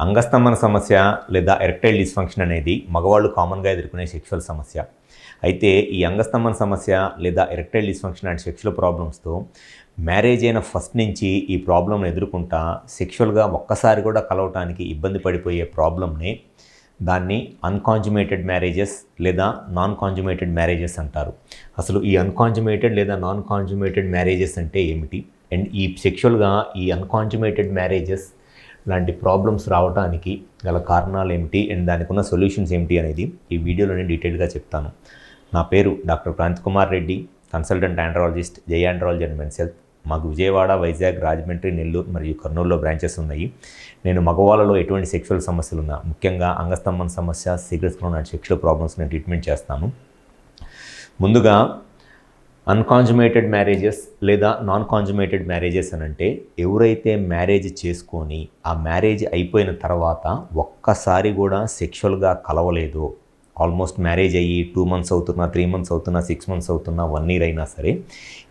అంగస్తంభన సమస్య లేదా erectile dysfunction అనేది మగవాళ్ళు కామన్గా ఎదుర్కొనే సెక్షువల్ సమస్య. అయితే ఈ అంగస్తంభన సమస్య లేదా ఎరెక్టైల్ డిస్ఫంక్షన్ అండ్ సెక్షువల్ ప్రాబ్లమ్స్తో మ్యారేజ్ అయిన ఫస్ట్ నుంచి ఈ ప్రాబ్లంను ఎదుర్కొంటా సెక్షువల్గా ఒక్కసారి కూడా కలవటానికి ఇబ్బంది పడిపోయే ప్రాబ్లమ్ని దాన్ని అన్కాంజుమేటెడ్ మ్యారేజెస్ లేదా నాన్ కాంజుమేటెడ్ మ్యారేజెస్ అంటారు. అసలు ఈ అన్కాంజుమేటెడ్ లేదా నాన్ కాంజుమేటెడ్ మ్యారేజెస్ అంటే ఏమిటి, అండ్ ఈ సెక్షువల్గా ఈ అన్కాంజుమేటెడ్ మ్యారేజెస్ లాంటి ప్రాబ్లమ్స్ రావడానికి గల కారణాలు ఏమిటి అండ్ దానికి ఉన్న సొల్యూషన్స్ ఏమిటి అనేది ఈ వీడియోలో నేను డీటెయిల్గా చెప్తాను. నా పేరు doctor Kranthi Kumar Reddy, consultant andrologist, Jai andrology and mens health. మాకు విజయవాడ, వైజాగ్, రాజమండ్రి, నెల్లూరు మరియు కర్నూలులో బ్రాంచెస్ ఉన్నాయి. నేను మగవాళ్ళలో ఎటువంటి సెక్షువల్ సమస్యలు ఉన్నా, ముఖ్యంగా అంగస్తంభన సమస్య, సీక్రెట్స్లో అండ్ సెక్షువల్ ప్రాబ్లమ్స్ నేను ట్రీట్మెంట్ చేస్తాను. ముందుగా అన్కాంజుమేటెడ్ మ్యారేజెస్ లేదా నాన్ కాంజుమేటెడ్ మ్యారేజెస్ అని అంటే ఎవరైతే మ్యారేజ్ చేసుకొని ఆ మ్యారేజ్ అయిపోయిన తర్వాత ఒక్కసారి కూడా సెక్షువల్గా కలవలేదో, ఆల్మోస్ట్ మ్యారేజ్ అయ్యి 2 months అవుతున్నా, 3 months అవుతున్నా, 6 months అవుతున్నా, 1 year అయినా సరే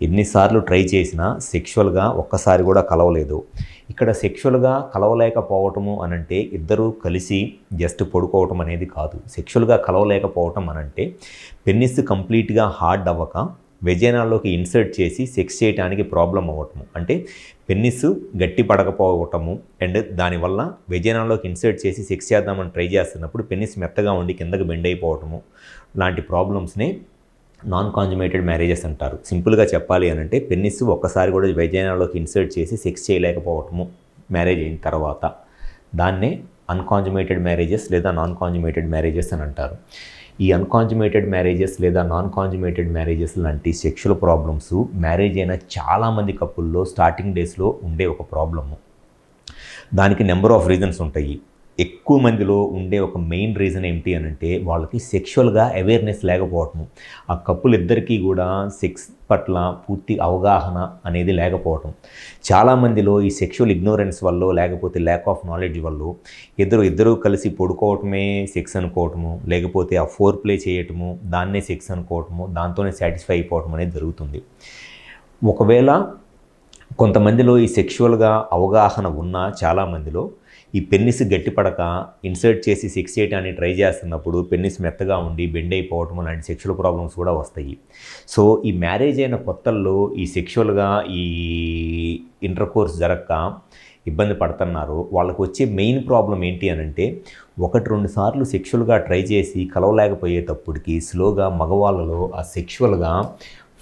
ఎన్నిసార్లు ట్రై చేసినా సెక్షువల్గా ఒక్కసారి కూడా కలవలేదు. ఇక్కడ సెక్షువల్గా కలవలేకపోవటము అనంటే ఇద్దరూ కలిసి జస్ట్ పడుకోవటం అనేది కాదు. సెక్షువల్గా కలవలేకపోవటం అనంటే పెన్నిస్ కంప్లీట్గా హార్డ్ అవ్వక వెజైనాల్లోకి ఇన్సర్ట్ చేసి సెక్స్ చేయడానికి ప్రాబ్లం అవ్వటము, అంటే పెన్నిస్ గట్టి పడకపోవటము అండ్ దానివల్ల వెజైనాల్లోకి ఇన్సర్ట్ చేసి సెక్స్ చేద్దామని ట్రై చేస్తున్నప్పుడు పెన్నిస్ మెత్తగా ఉండి కిందకి బెండ్ అయిపోవటము లాంటి ప్రాబ్లమ్స్నే నాన్ కాంజుమేటెడ్ మ్యారేజెస్ అంటారు. సింపుల్గా చెప్పాలి అని అంటే పెన్నిస్ ఒక్కసారి కూడా వెజైనాల్లోకి ఇన్సర్ట్ చేసి సెక్స్ చేయలేకపోవటము మ్యారేజ్ అయిన తర్వాత దాన్నే అన్కాంజుమేటెడ్ మ్యారేజెస్ లేదా నాన్ కాంజుమేటెడ్ మ్యారేజెస్ అని అంటారు. ఈ అన్కాంజుమేటెడ్ మ్యారేజెస్ లేదా నాన్ కాంజుమేటెడ్ మ్యారేజెస్ లాంటి సెక్షువల్ ప్రాబ్లమ్స్ మ్యారేజ్ అయిన చాలామంది కపుల్లో స్టార్టింగ్ డేస్లో ఉండే ఒక ప్రాబ్లము. దానికి నెంబర్ ఆఫ్ రీజన్స్ ఉంటాయి. ఎక్కువ మందిలో ఉండే ఒక మెయిన్ రీజన్ ఏమిటి అని అంటే వాళ్ళకి సెక్షువల్గా అవేర్నెస్ లేకపోవటము. ఆ కపుల్ ఇద్దరికీ కూడా సెక్స్ పట్ల పూర్తి అవగాహన అనేది లేకపోవటం. చాలామందిలో ఈ సెక్షువల్ ఇగ్నోరెన్స్ వల్ల లేకపోతే ల్యాక్ ఆఫ్ నాలెడ్జ్ వల్ల ఇద్దరు కలిసి పడుకోవటమే సెక్స్ అనుకోవటము, లేకపోతే ఆ ఫోర్ ప్లే చేయటము దాన్నే సెక్స్ అనుకోవటము, దాంతోనే సాటిస్ఫై అయిపోవటం అనేది జరుగుతుంది. ఒకవేళ కొంతమందిలో ఈ సెక్షువల్గా అవగాహన ఉన్నా చాలామందిలో ఈ పెన్నిస్ గట్టిపడక ఇన్సర్ట్ చేసి సెక్స్ చేయడానికి ట్రై చేస్తున్నప్పుడు పెన్నిస్ మెత్తగా ఉండి బెండ్ అయిపోవటం లాంటి సెక్షువల్ ప్రాబ్లమ్స్ కూడా వస్తాయి. సో ఈ మ్యారేజ్ అయిన కొత్తల్లో ఈ సెక్షువల్గా ఈ ఇంటర్కోర్స్ జరగక ఇబ్బంది పడుతున్నారు. వాళ్ళకు వచ్చే మెయిన్ ప్రాబ్లం ఏంటి అని అంటే 1-2 సార్లు సెక్షువల్గా ట్రై చేసి కలవలేకపోయేటప్పటికి స్లోగా మగవాళ్ళలో ఆ సెక్షువల్గా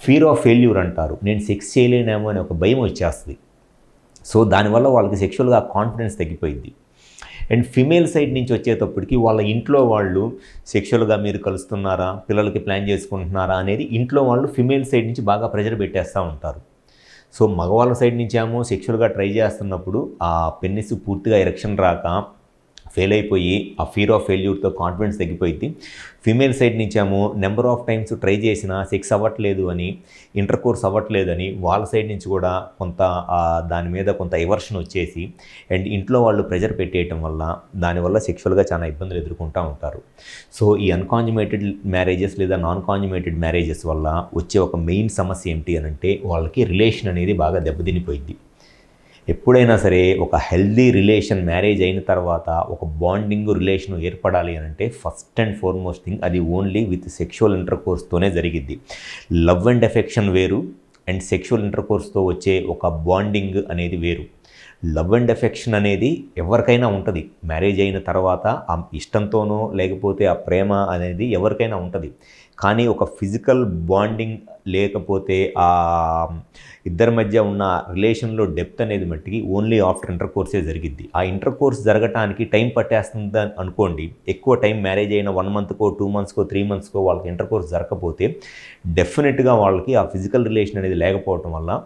ఫియర్ ఆఫ్ ఫెయిల్యూర్ అంటారు, నేను సెక్స్ చేయలేనేమో అనే ఒక భయం వచ్చేస్తుంది. సో దానివల్ల వాళ్ళకి సెక్షువల్గా కాన్ఫిడెన్స్ తగ్గిపోయింది. అండ్ ఫిమేల్ సైడ్ నుంచి వచ్చేటప్పటికి వాళ్ళ ఇంట్లో వాళ్ళు సెక్షువల్గా మీరు కలుస్తున్నారా, పిల్లలకి ప్లాన్ చేసుకుంటున్నారా అనేది ఇంట్లో వాళ్ళు ఫిమేల్ సైడ్ నుంచి బాగా ప్రెషర్ పెట్టేస్తూ ఉంటారు. సో మగవాళ్ళ సైడ్ నుంచి ఏమో సెక్షువల్గా ట్రై చేస్తున్నప్పుడు ఆ పెన్నిస్ పూర్తిగా ఎరెక్షన్ రాక ఫెయిల్ అయిపోయి ఆ ఫియర్ ఆఫ్ ఫెయిల్యూర్తో కాన్ఫిడెన్స్ తగ్గిపోయింది. ఫీమేల్ సైడ్ నుంచేమో నెంబర్ ఆఫ్ టైమ్స్ ట్రై చేసినా సెక్స్ అవ్వట్లేదు అని, ఇంటర్కోర్స్ అవ్వట్లేదని వాళ్ళ సైడ్ నుంచి కూడా కొంత దాని మీద కొంత ఎవర్షన్ వచ్చేసి అండ్ ఇంట్లో వాళ్ళు ప్రెజర్ పెట్టేయటం వల్ల దానివల్ల సెక్షువల్గా చాలా ఇబ్బందులు ఎదుర్కొంటూ ఉంటారు. సో ఈ అన్కాంజుమేటెడ్ మ్యారేజెస్ లేదా నాన్ కాంజుమేటెడ్ మ్యారేజెస్ వల్ల వచ్చే ఒక మెయిన్ సమస్య ఏంటి అని అంటే వాళ్ళకి రిలేషన్ అనేది బాగా దెబ్బతినిపోయింది. ఎప్పుడైనా సరే ఒక హెల్దీ రిలేషన్ మ్యారేజ్ అయిన తర్వాత ఒక బాండింగ్ రిలేషన్ ఏర్పడాలి అని అంటే ఫస్ట్ అండ్ ఫార్మోస్ట్ థింగ్ అది ఓన్లీ విత్ సెక్షువల్ ఇంటర్కోర్స్తోనే జరిగిద్ది. లవ్ అండ్ ఎఫెక్షన్ వేరు అండ్ సెక్షువల్ ఇంటర్కోర్స్తో వచ్చే ఒక బాండింగ్ అనేది వేరు. లవ్ అండ్ ఎఫెక్షన్ అనేది ఎవరికైనా ఉంటుంది. మ్యారేజ్ అయిన తర్వాత ఆ ఇష్టంతోనో లేకపోతే ఆ ప్రేమ అనేది ఎవరికైనా ఉంటుంది. కానీ ఒక ఫిజికల్ బాండింగ్ లేకపోతే ఆ ఇద్దరి మధ్య ఉన్న రిలేషన్లో డెప్త్ అనేది మట్టికి ఓన్లీ ఆఫ్టర్ ఇంటర్కోర్సే జరిగిద్ది. ఆ ఇంటర్కోర్స్ జరగటానికి టైం పట్టేస్తుంది అనుకోండి. ఎక్కువ టైం మ్యారేజ్ అయిన 1 monthకో 2 monthస్కో 3 monthస్కో వాళ్ళకి ఇంటర్కోర్స్ జరగకపోతే డెఫినెట్గా వాళ్ళకి ఆ ఫిజికల్ రిలేషన్ అనేది లేకపోవటం వల్ల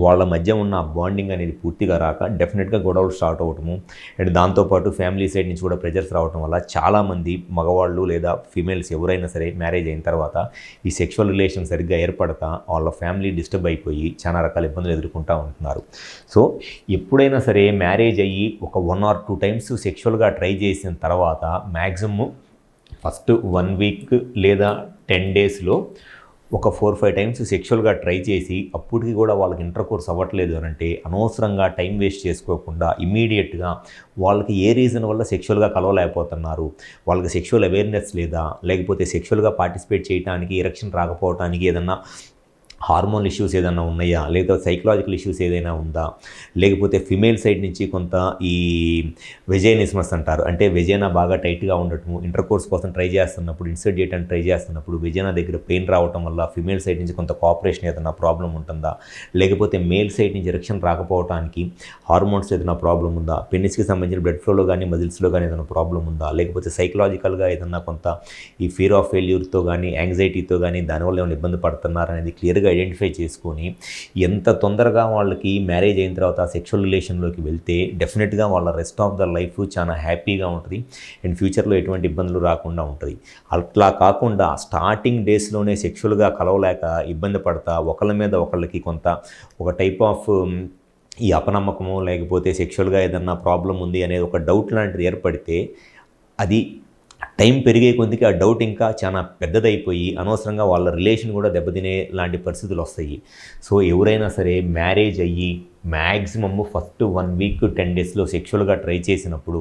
వాళ్ళ మధ్య ఉన్న బాండింగ్ అనేది పూర్తిగా రాక డెఫినెట్గా గొడవలు స్టార్ట్ అవ్వటము అండ్ దాంతోపాటు ఫ్యామిలీ సైడ్ నుంచి కూడా ప్రెజర్స్ రావడం వల్ల చాలామంది మగవాళ్ళు లేదా ఫీమేల్స్ ఎవరైనా సరే మ్యారేజ్ అయిన తర్వాత ఈ సెక్షువల్ రిలేషన్ సరిగ్గా ఏర్పడక వాళ్ళ ఫ్యామిలీ డిస్టర్బ్ అయిపోయి చాలా రకాల ఇబ్బందులు ఎదుర్కొంటూ ఉంటున్నారు. సో ఎప్పుడైనా సరే మ్యారేజ్ అయ్యి ఒక 1 or 2 times సెక్షువల్గా ట్రై చేసిన తర్వాత మ్యాక్సిమం ఫస్ట్ 1 week లేదా 10 daysలో ఒక 4-5 టైమ్స్ సెక్షువల్గా ట్రై చేసి అప్పటికి కూడా వాళ్ళకి ఇంటర్ కోర్స్ అవ్వట్లేదు అని అంటే అనవసరంగా టైం వేస్ట్ చేసుకోకుండా ఇమీడియట్గా వాళ్ళకి ఏ రీజన్ వల్ల సెక్షువల్గా కలవలేకపోతున్నారు, వాళ్ళకి సెక్షువల్ అవేర్నెస్ లేదా, లేకపోతే సెక్షువల్గా పార్టిసిపేట్ చేయడానికి ఎరెక్షన్ రాకపోవడానికి ఏదన్నా హార్మోన్ ఇష్యూస్ ఏదైనా ఉన్నాయా, లేదా సైకలాజికల్ ఇష్యూస్ ఏదైనా ఉందా, లేకపోతే ఫిమేల్ సైడ్ నుంచి కొంత ఈ వెజైనిస్మస్ అంటారు, అంటే వెజైనా బాగా టైట్గా ఉండటము, ఇంటర్ కోర్స్ కోసం ట్రై చేస్తున్నప్పుడు, ఇన్సర్ట్ చేయడానికి ట్రై చేస్తున్నప్పుడు వెజైనా దగ్గర పెయిన్ రావటం వల్ల ఫిమేల్ సైడ్ నుంచి కొంత కోఆపరేషన్ ఏదైనా ప్రాబ్లం ఉంటుందా, లేకపోతే మేల్ సైడ్ నుంచి ఎరెక్షన్ రాకపోవడానికి హార్మోన్స్ ఏదైనా ప్రాబ్లం ఉందా, పెనిస్కి సంబంధించిన బ్లడ్ ఫ్లోలో కానీ మజిల్స్లో కానీ ఏదైనా ప్రాబ్లం ఉందా, లేకపోతే సైకలాజికల్గా ఏదైనా కొంత ఈ ఫియర్ ఆఫ్ ఫెయిల్యూర్తో కానీ యాంగ్జైటీతో కానీ దానివల్ల ఏమైనా ఇబ్బంది పడుతున్నారనేది క్లియర్గా ఐడెంటిఫై చేసుకొని ఎంత తొందరగా వాళ్ళకి మ్యారేజ్ అయిన తర్వాత సెక్షువల్ రిలేషన్లోకి వెళ్తే డెఫినెట్గా వాళ్ళ రెస్ట్ ఆఫ్ ద లైఫ్ చాలా హ్యాపీగా ఉంటుంది అండ్ ఫ్యూచర్లో ఎటువంటి ఇబ్బందులు రాకుండా ఉంటుంది. అట్లా కాకుండా స్టార్టింగ్ డేస్లోనే సెక్షువల్గా కలవలేక ఇబ్బంది పడతా ఒకళ్ళ మీద ఒకళ్ళకి కొంత ఒక టైప్ ఆఫ్ ఈ అపనమ్మకము, లేకపోతే సెక్షువల్గా ఏదన్నా ప్రాబ్లం ఉంది అనేది ఒక డౌట్ లాంటిది ఏర్పడితే అది టైం పెరిగే కొద్దికి ఆ డౌట్ ఇంకా చాలా పెద్దదైపోయి అనవసరంగా వాళ్ళ రిలేషన్ కూడా దెబ్బతినే లాంటి పరిస్థితులు వస్తాయి. సో ఎవరైనా సరే మ్యారేజ్ అయ్యి మ్యాక్సిమమ్ ఫస్ట్ 1 వీక్ 10 డేస్లో సెక్షువల్గా ట్రై చేసినప్పుడు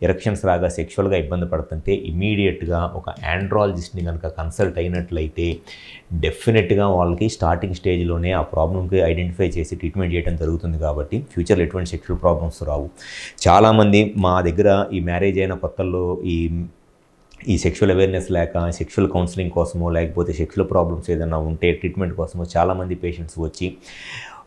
ఎరెక్షన్స్ రాగా సెక్షువల్గా ఇబ్బంది పడుతుంటే ఇమీడియట్గా ఒక ఆండ్రాలజిస్ట్ని కనుక కన్సల్ట్ అయినట్లయితే డెఫినెట్గా వాళ్ళకి స్టార్టింగ్ స్టేజ్లోనే ఆ ప్రాబ్లంకి ఐడెంటిఫై చేసి ట్రీట్మెంట్ చేయడం జరుగుతుంది. కాబట్టి ఫ్యూచర్లో ఎటువంటి సెక్షువల్ ప్రాబ్లమ్స్ రావు. చాలామంది మా దగ్గర ఈ మ్యారేజ్ అయిన కొత్తల్లో ఈ సెక్షువల్ అవేర్నెస్ లేక సెక్షువల్ కౌన్సిలింగ్ కోసమో, లేకపోతే సెక్షువల్ ప్రాబ్లమ్స్ ఏదైనా ఉంటే ట్రీట్మెంట్ కోసమో చాలామంది పేషెంట్స్ వచ్చి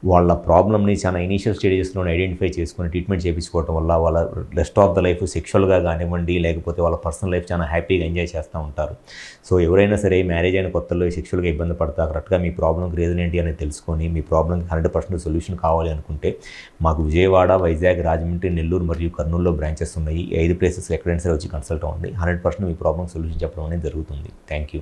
వాళ్ళ ప్రాబ్లమ్ని చాలా ఇనీషియల్ స్టేజెస్లోనే ఐడెంటిఫై చేసుకొని ట్రీట్మెంట్ చేయించుకోవడం వల్ల వాళ్ళ రెస్ట్ ఆఫ్ ద లైఫ్ సెక్షువల్గా కానివ్వండి, లేకపోతే వాళ్ళ పర్సనల్ లైఫ్ చాలా హ్యాపీగా ఎంజాయ్ చేస్తూ ఉంటారు. సో ఎవరైనా సరే మ్యారేజ్ అయిన కొత్తలో సెక్షువల్గా ఇబ్బంది పడతా కరెక్ట్గా మీ ప్రాబ్లంకి రీజన్ ఏంటి అనేది తెలుసుకొని మీ ప్రాబ్లంకి 100% సొల్యూషన్ కావాలి అనుకుంటే మాకు విజయవాడ, వైజాగ్, రాజమండ్రి, నెల్లూరు మరియు కర్నూలులో బ్రాంచెస్ ఉన్నాయి. ఈ 5 ప్లేసెస్ ఎక్కడైనా సరే వచ్చి కన్సల్ట్ అవ్వండి. 100% మీ ప్రాబ్లం సొల్యూషన్ చెప్పడం అనేది జరుగుతుంది. Thank you.